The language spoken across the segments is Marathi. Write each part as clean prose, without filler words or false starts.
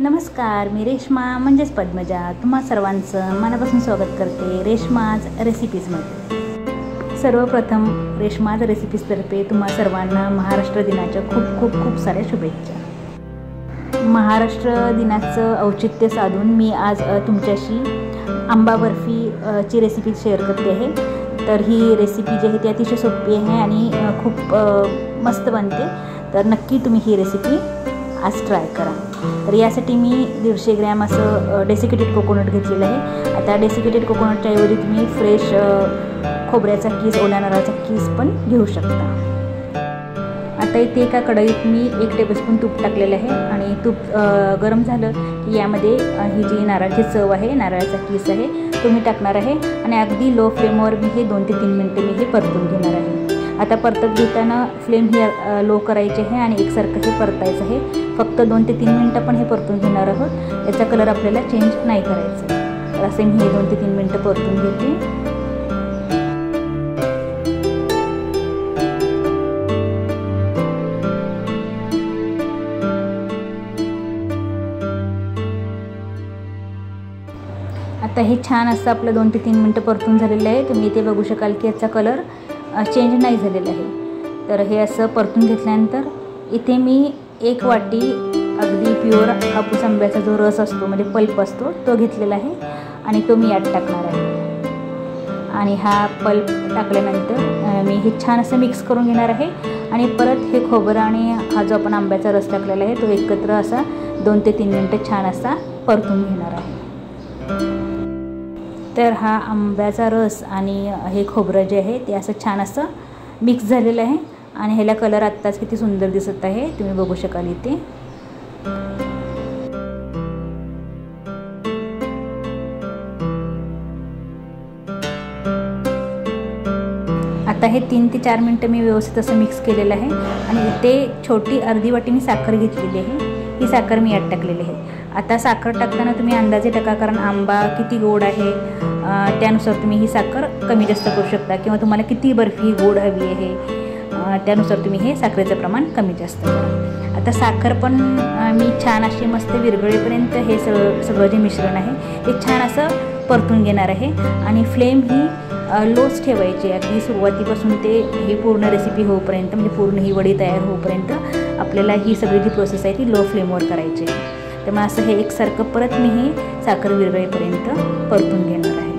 नमस्कार, मी रेश्मा म्हणजेच पद्मजा तुम्हा सर्वांचं मनापासून स्वागत करते रेश्माज रेसिपीजमध्ये। सर्वप्रथम रेश्माज रेसिपीजतर्फे तुम्हा सर्वांना महाराष्ट्र दिनाच्या खूप खूप खूप साऱ्या शुभेच्छा। महाराष्ट्र दिनाचं औचित्य साधून मी आज तुमच्याशी आंबा बर्फीची रेसिपी शेअर करते आहे। तर ही रेसिपी जी आहे ती अतिशय सोपी आहे आणि खूप मस्त बनते। तर नक्की तुम्ही ही रेसिपी आज ट्राय करा। तर यासाठी मी 150 ग्रॅम असं डेसिकेटेड कोकोनट घेतलेलं आहे। आता डेसिकेटेड कोकोनटच्या ऐवजी तुम्ही फ्रेश खोबऱ्याचा कीस, ओल्या नारळाचा कीस पण घेऊ शकता। आता इथे एका कढईत मी 1 टेबलस्पून तूप टाकलेलं आहे आणि तूप गरम झालं की यामध्ये ही जी नारळाची चव आहे, नारळाचा कीस आहे तो मी टाकणार आहे आणि अगदी लो फ्लेमवर मी हे 2 ते 3 मिनिटं मी हे परतून घेणार आहे। आता परतत घेताना फ्लेम ही लो करायची आहे आणि एकसारखं हे परतायचं आहे। फक्त 2 ते 3 मिनिटं पण हे परतून घेणार आहोत, याचा कलर आपल्याला चेंज नाही करायचा। तर असे मी हे 2 ते 3 मिनिटं परतून घेते। आता हे छान असं आपलं 2 ते 3 मिनिटं परतून झालेलं आहे। तुम्ही इथे बघू शकाल की याचा कलर चेंज नाही झालेला आहे। तर हे असं परतून घेतल्यानंतर इथे मी 1 वाटी अगदी प्युअर हापूस आंब्याचा जो रस असतो म्हणजे पल्प असतो तो घेतलेला आहे आणि तो मी यात टाकणार आहे। आणि हा पल्प टाकल्यानंतर मी हे छान असं मिक्स करून घेणार आहे आणि परत हे खोबरं आणि हा जो आपण आंब्याचा रस टाकलेला आहे तो एकत्र असा 2 ते 3 मिनिटं छान असा परतून घेणार आहे। तर हा आंब्याचा रस आणि हे खोबरं जे आहे ते असं छान असं मिक्स झालेलं आहे आणि ह्याला कलर आत्ताच किती सुंदर दिसत आहे तुम्ही बघू शकाल इथे। आता हे 3 ते 4 मिनिटं मी व्यवस्थित असं मिक्स केलेलं आहे आणि इथे छोटी अर्धी वाटी मी साखर घेतलेली आहे। ही साखर मी यात टाकलेली आहे। आता साखर टाकताना तुम्ही अंदाजे टाका, कारण आंबा किती गोड आहे त्यानुसार तुम्ही ही साखर कमी जास्त करू शकता किंवा तुम्हाला किती बर्फी गोड हवी आहे त्यानुसार तुम्ही हे साखरेचं प्रमाण कमी जास्त करा। आता साखर पण मी छान अशी मस्त विरघळेपर्यंत हे सगळं जे मिश्रण आहे ते छान असं परतून घेणार आहे आणि फ्लेम ही लोच ठेवायची अगदी सुरुवातीपासून ते ही पूर्ण रेसिपी होईपर्यंत, म्हणजे पूर्ण ही वडी तयार होईपर्यंत आपल्याला ही सगळी जी प्रोसेस आहे ती लो फ्लेमवर करायची आहे। त्यामुळे असं हे एकसारखं परत मी हे साखर विरघळेपर्यंत परतून घेणार आहे।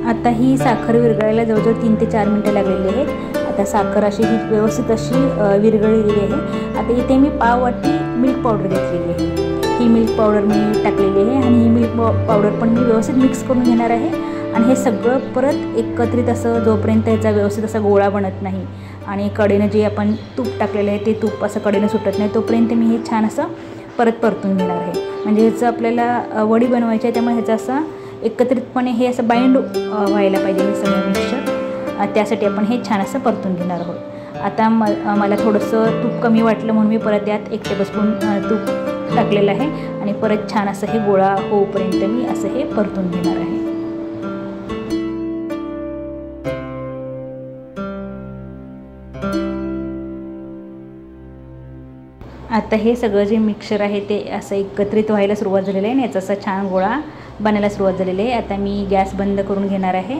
आता ही साखर विरघळायला जवळजवळ 3 ते 4 मिनिटं लागलेली आहेत। आता साखर अशी ही व्यवस्थित अशी विरघळलेली आहे। आता इथे मी पाव वाटी मिल्क पावडर घेतलेली आहे। ही मिल्क पावडर मी टाकलेली आहे आणि ही मिल्क पावडर पण मी व्यवस्थित मिक्स करून घेणार आहे आणि हे सगळं परत एकत्रित असं जोपर्यंत याचा व्यवस्थित असा गोळा बनत नाही आणि कडेनं जे आपण तूप टाकलेलं आहे ते तूप असं कडेनं सुटत नाही तोपर्यंत मी हे छान असं परत परतून घेणार आहे। म्हणजे ह्याचं आपल्याला वडी बनवायची आहे, त्यामुळे ह्याचा असा एकत्रितपणे हे असं बाइंड व्हायला पाहिजे हे सगळं मिक्सचर, त्यासाठी आपण हे छान असं परतून घेणार आहोत। आता मला थोडंसं तूप कमी वाटलं म्हणून मी परत यात 1 टेबलस्पून तूप टाकलेलं आहे आणि परत छान असं हे गोळा होईपर्यंत मी असं हे परतून घेणार आहे। आता हे सगळं जे मिक्सचर आहे ते असं एकत्रित व्हायला सुरुवात झालेलं आहे आणि याचा असा छान गोळा बनायला सुरुवात झालेली आहे। आता मी गॅस बंद करून घेणार आहे।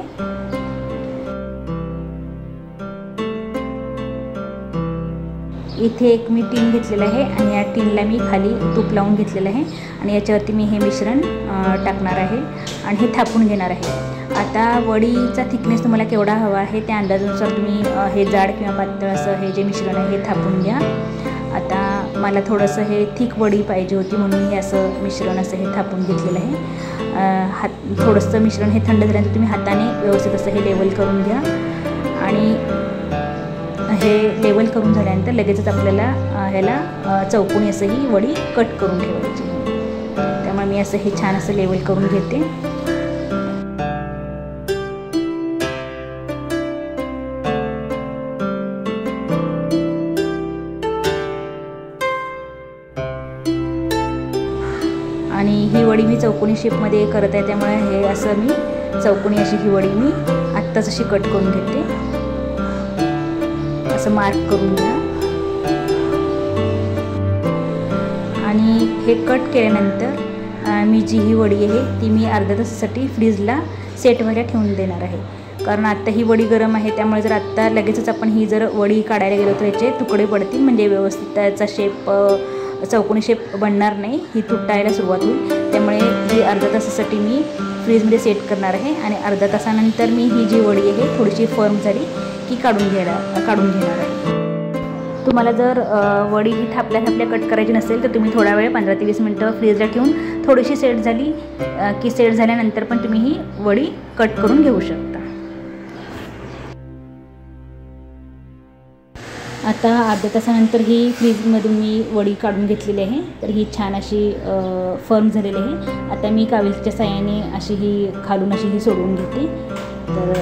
इथे एक मी टीन घेतलेलं आहे आणि या टीनला मी खाली तूप लावून घेतलेलं आहे आणि याच्यावरती मी हे मिश्रण टाकणार आहे आणि हे थापून घेणार आहे। आता वडीचा थिकनेस तुम्हाला केवढा हवा आहे त्या अंदाजानुसार तुम्ही हे जाड किंवा पातळ असं हे जे मिश्रण आहे हे थापून घ्या। आता मला थोडंसं हे थिक वडी पाहिजे होती म्हणून हे असं मिश्रण असं हे थापून घेतलेलं आहे। थोडंसं मिश्रण हे थंड झाल्यानंतर तुम्ही हाताने व्यवस्थित असं हे लेवल करून घ्या आणि हे लेवल करून झाल्यानंतर लगेचच आपल्याला ह्याला चौकोनी असं ही वडी कट करून ठेवायची। त्यामुळे मी असं हे छान असं लेवल करून घेते। आणि ही वडी मी चौकोनी शेपमध्ये करत आहे, त्यामुळे हे असं मी चौकोनी अशी ही वडी मी आत्ताच अशी कट करून घेते। असं मार्क करून घ्या। हे कट केल्यानंतर मी जी ही वडी आहे ती मी अर्ध्या तासासाठी फ्रीजला सेट व्हायला ठेवून देणार आहे. कारण आत्ता ही वडी गरम आहे, त्यामुळे जर आत्ता लगेचच आपण ही जर वडी काढायला गेलो तर याचे तुकडे पडतील, म्हणजे व्यवस्थित त्याचा शेप चौकोनी शेप बनणार नाही, ही तुटायला सुरुवात होईल. त्यामुळे ही अर्ध्या तासासाठी मी फ्रीजमध्ये सेट करणार आहे आणि अर्ध्या तासानंतर मी ही जी वडी आहे थोडीशी फर्म झाली की काढून घेणार आहे. तुम्हाला जर वडी ही थापल्या कट करायची नसेल तर तुम्ही थोडा वेळ 15 ते 20 मिनटं फ्रीजला ठेवून थोडीशी सेट झाली की सेट झाल्यानंतर पण तुम्ही ही वडी कट करून घेऊ शकता. आता अर्ध्या तासानंतर ही फ्रीजमधून मी वडी काढून घेतलेली आहे. तर ही छान अशी फर्म झालेली आहे. आता मी कावेलच्या साहाय्याने अशी ही खालून अशी ही सोडवून घेते. तर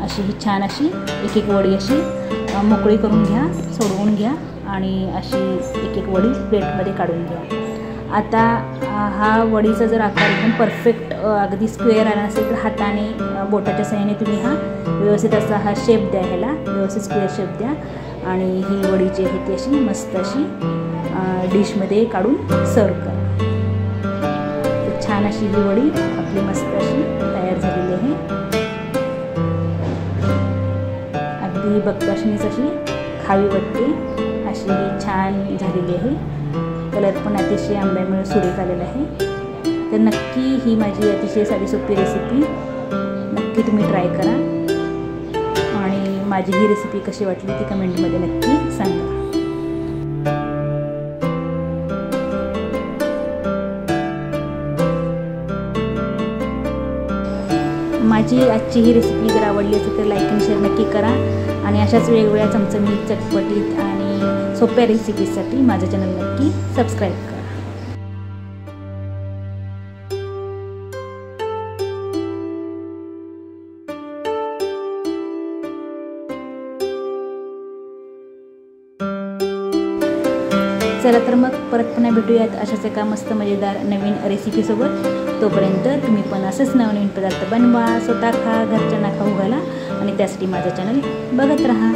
अशी ही छान अशी एक वडी अशी मोकळी करून घ्या, सोडवून घ्या आणि अशी एक वडी प्लेटमध्ये काढून घ्या. आता हा वडीचा जर आकार एकदम परफेक्ट अगदी स्क्वेअर आला नसेल तर हाताने बोटाच्या साहाय्याने तुम्ही हा व्यवस्थित असा हा शेप द्या, ह्याला व्यवस्थित स्क्वेअर शेप द्या आणि ही वडी जी आहे ती अशी मस्त अशी डिशमध्ये काढून सर्व करा. तर छान अशी ही वडी आपली मस्त अशी तयार झालेली आहे. अगदी बघताशीच अशी खावी वाटते अशी ही छान झालेली आहे. कलर पण अतिशय आंब्यामुळे सुरेख आलेला आहे. तर नक्की ही माझी अतिशय साधी सोपी रेसिपी नक्की तुम्ही ट्राय करा आणि माझी ही रेसिपी कशी वाटली ती कमेंटमध्ये नक्की सांगा. माझी आजची ही रेसिपी जर आवडली असेल तर लाईक आणि शेअर नक्की करा आणि अशाच वेगवेगळ्या चमचमीत, चटपटीत आणि सोप्या रेसिपीजसाठी माझं चॅनल नक्की सबस्क्राईब करा. चला तर मग परत पुन्हा भेटूयात अशाच एका मस्त मजेदार नवीन रेसिपीसोबत. तोपर्यंत तुम्ही पण असंच नवनवीन पदार्थ बनवा, स्वतः खा, घरच्यांना खाऊ घाला आणि त्यासाठी माझं चॅनल बघत राहा.